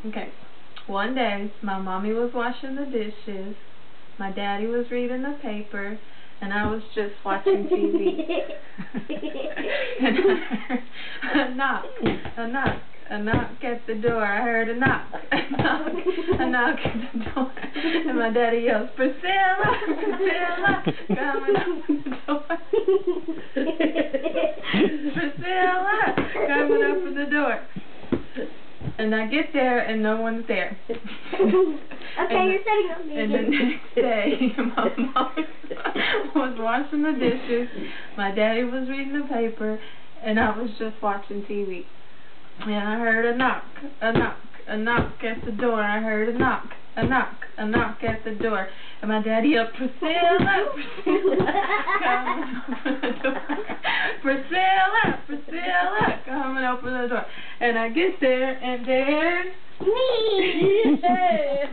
Okay. One day, my mommy was washing the dishes, my daddy was reading the paper, and I was just watching TV. And I heard a knock at the door. I heard a knock at the door. And my daddy yells, Priscilla, coming open the door. Priscilla, coming open the door. And I get there and no one's there. Okay, you're setting up me. And the next day, my mom was washing the dishes, my daddy was reading the paper, and I was just watching TV. And I heard a knock at the door. I heard a knock at the door. And my daddy yelled, Priscilla, come open the door. Priscilla, come and open the door. And I get there, and there's me. Yeah.